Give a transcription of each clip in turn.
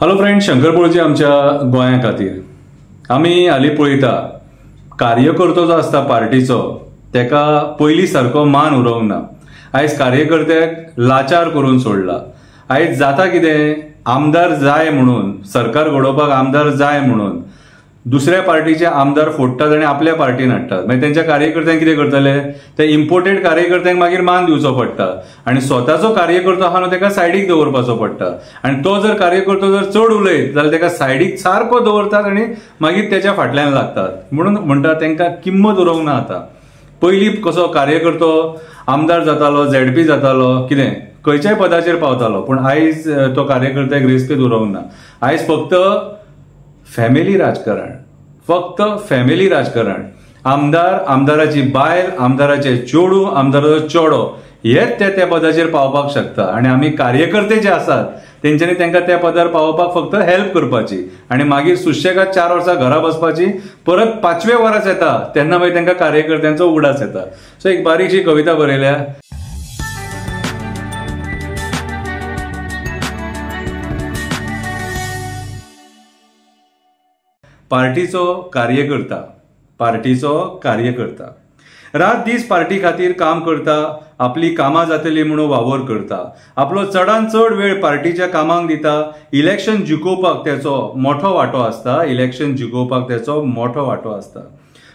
Hello friends, Shankar पळोवची आमच्या गोंया खातीर आमी हालीं पळयता कार्यकर्तो जो आसता पार्टीचो तेका पयलीं सारको मान उरोवंक ना। आयज कार्यकर्त्याक लाचार करून सोडला। आयज जाता कितें, आमदार जाय म्हणून, सरकार घडोवपाक आमदार जाय म्हणून दुसऱ्या पार्टीचे आमदार फोडटात आनी आपल्या पार्टीन हाडटात। मागीर तेंच्या कार्यकर्त्यांक कितें करतले, ते इम्पोर्टेड कार्यकर्त्यांक मागीर मान दिवचो पडटा आनी स्वताचो कार्यकर्तो आहा न्हू तेका सायडीक दवरपाचो पडटा। आनी तो जर कार्यकर्तो जर चड उलयत जाल्यार तेका सायडीक सारको दवरतात आनी मागीर तेच्या फाटल्यान लागतात। म्हणून म्हणटा तेंकां किंमत उरोवंक ना। आतां पयलीं कसो कार्यकर्तो आमदार जातालो, झेडपी जातालो, कितें खंयच्याय पदाचेर पावतालो, पूण आयज तो कार्यकर्त्याक रिस्पेद उरोवंक ना। आयज फक्त फॅमिली राजकारण, फक्त फॅमिली राजकारण। आमदार, आमदाराची बायल, आमदाराचे चेडू, आमदाराचो चेडो हेच त्या पदाचेर पावपाक शकता आनी आमी कार्यकर्ते जे आसात तेंच्यांनी तेंकां त्या पदार पावोवपाक फक्त हेल्प करपाची आनी मागीर सुशेगाद 4 वर्सां घरा बसपाची। परत 5वें वर्स येता तेन्ना मागीर तेंकां कार्यकर्त्यांचो उगडास येता। सो एक बारीकशी कविता बरयल्या। पार्टीचो कार्यकर्ता, पार्टीचो कार्यकर्ता रात दीस पार्टी खातीर काम करता, आपली कामां जातली म्हणून वावर करता, आपलो चडांत चड वेळ पार्टीच्या कामांक दिता। इलेक्शन जिखोवपाक तेचो मोठो वांटो आसता, इलेक्शन जिखोवपाक तेचो मोठो वांटो आसता।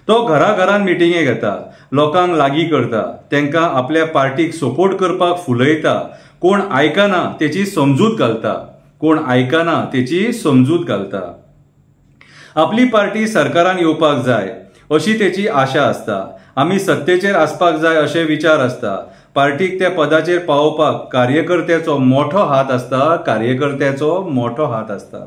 तो घराघरांत मिटिंगे घेता, लोकांक लागीं करता, तेंकां आपल्या पार्टीक सपोर्ट करपाक फुलयता। कोण आयकना तेची समजूत घालता, कोण आयकना तेची समजूत घालता। आपली पार्टी सरकारान येवपाक जाय अशी तेची आशा आसता। आमी सत्तेचेर आसपाक जाय अशे विचार आसता। पार्टीक त्या पदाचेर पावोवपाक कार्यकर्त्याचो मोठो हात आसता, कार्यकर्त्याचो मोठो हात आसता।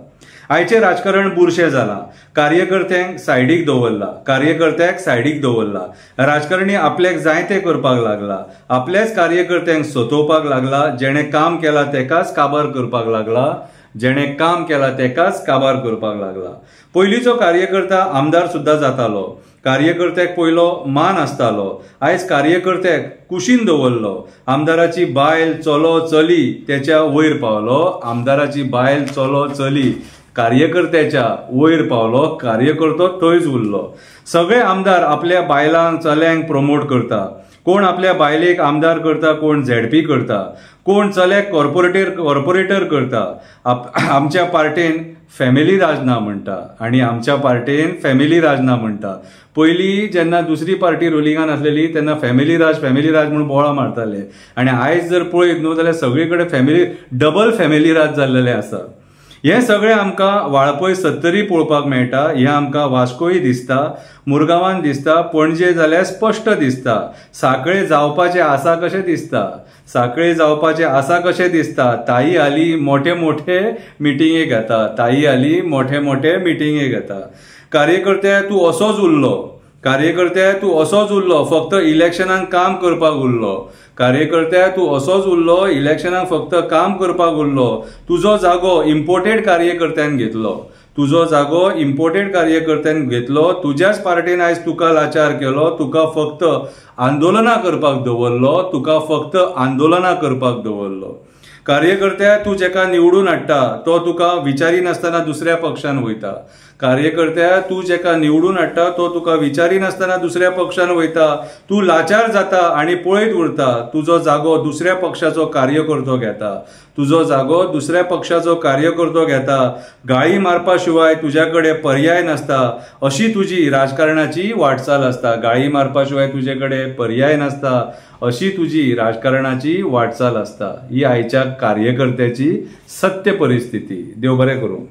आयचें राजकारण बुरशें जालां, कार्यकर्त्यांक सायडीक दवरला, कार्यकर्त्याक सायडीक दवरला। राजकारणी आपल्याक जाय तें करपाक लागला, आपल्याच कार्यकर्त्यांक सतोवपाक लागला। जेणे काम केला तेकाच काबार करपाक लागला, जेणे काम केला तेकाच काबार करपाक लागला। पयलींचो कार्यकर्ता आमदार सुद्धा जातालो, कार्यकर्त्याक पयलो मान आसतालो। आयज कार्यकर्त्याक कुशीन दवरलो। आमदाराची बायल, चलो, चली तेच्या वयर पावलो, आमदाराची बायल, चलो, चली कार्यकर्त्याच्या वयर पावलो, कार्यकर्तो थंयच उरलो। सगळे आमदार आपल्या बायलांक, चल्यांक प्रमोट करता। कोण आपल्या बायलेक आमदार करता, कोण झेडपी करता, कोण चल्याक कॉर्पोरेटर करता। आमच्या पार्टेन फॅमिली राज ना म्हणटा आनी आमच्या पार्टेन फॅमिली राज ना म्हणटा। पयलीं जेन्ना दुसरी पार्टी रुलिंगान आसलेली तेन्ना फॅमिली राज म्हणून बोळा मारताले आनी आयज जर पळयत न्हू जाल्यार सगळे कडेन डबल फॅमिली राज जाल्लेलें आसा। हें सगळें आमकां वाळपय 70 पळोवपाक मेळटा। हें आमकां वास्कोय दिसता, मुरगांवान दिसता, पणजे जाल्यार स्पश्ट दिसता। सांखळे जावपाचें आसा कशें दिसता, सांखळे जावपाचें आसा कशें दिसता। ताई हाली मोठे मोठे मिटिंगे घेता, ताई हाली मोठे मोठे मिटिंगे घेता। कार्यकर्त्या तूं असोच उरलो, कार्यकर्त्या तूं असोच उरलो, फक्त इलेक्शनाक काम करपाक उरलो। कार्यकर्त्या तूं असोच उरलो, इलेक्शनाक फक्त काम करपाक उरलो। तुजो जागो इम्पोर्टेड कार्यकर्त्यान घेतलो, तुजो जागो इम्पोर्टेड कार्यकर्त्यान घेतलो। तुज्याच पार्टीन आयज तुका लाचार केलो, तुका फक्त आंदोलनां करपाक दवरलो, तुका फक्त आंदोलनां करपाक दवरलो। कार्यकर्त्या तूं जेका निवडून हाडटा तो तुका विचारिनासतना दुसऱ्या पक्षान वयता। कार्यकर्त्या तूं जेका निवडून हाडटा तो तुका विचारिनासतना दुसऱ्या पक्षान वयता। तूं लाचार जाता आनी पळयत उरता, तुजो जागो दुसऱ्या पक्षाचो कार्यकर्तो घेता, तुजो जागो दुसऱ्या पक्षाचो कार्यकर्तो घेता। गाळी मारपा शिवाय तुज्या कडेन पर्याय नासता अशी तुजी राजकारणाची वाटचाल आसता। गाळी मारपा शिवाय तुजे कडेन पर्याय नासता अशी तुजी राजकारणाची वाटचाल आसता। ही आयच्या कार्यकर्त्याची सत्य परिस्थिती। देव बरें करूं।